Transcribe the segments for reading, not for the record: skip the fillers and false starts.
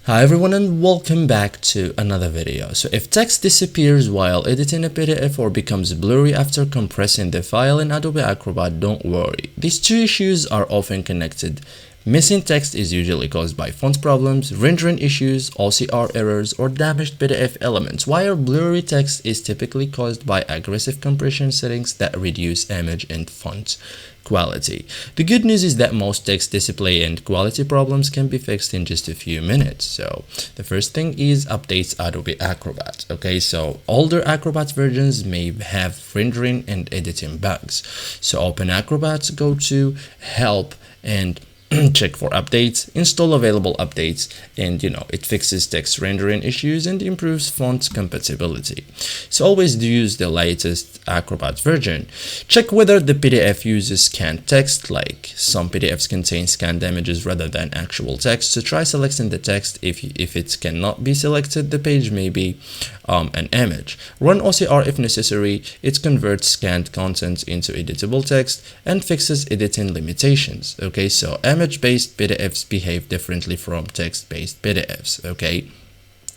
Hi everyone and welcome back to another video. So if text disappears while editing a PDF or becomes blurry after compressing the file in Adobe Acrobat, don't worry. These two issues are often connected. Missing text is usually caused by font problems, rendering issues, OCR errors, or damaged PDF elements, while blurry text is typically caused by aggressive compression settings that reduce image and font quality. The good news is that most text display and quality problems can be fixed in just a few minutes. So the first thing is updates Adobe Acrobat. Okay, so older Acrobat versions may have rendering and editing bugs. So open Acrobat, go to Help and check for updates, install available updates, and it fixes text rendering issues and improves font compatibility. So always do use the latest Acrobat version. Check whether the PDF uses scanned text, like some PDFs contain scanned images rather than actual text. So try selecting the text. If it cannot be selected, the page may be an image. Run OCR if necessary. It converts scanned content into editable text and fixes editing limitations. Okay, so image-based PDFs behave differently from text-based PDFs. Okay,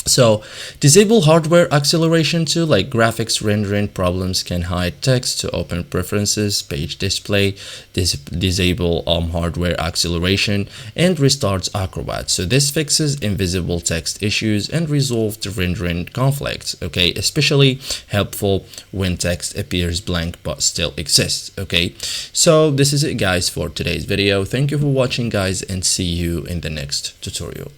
so disable hardware acceleration too, like graphics rendering problems can hide text. To open preferences, page display, disable hardware acceleration and restarts Acrobat. So this fixes invisible text issues and resolved rendering conflicts. Okay, especially helpful when text appears blank but still exists. Okay, so this is it guys for today's video. Thank you for watching guys, and see you in the next tutorial.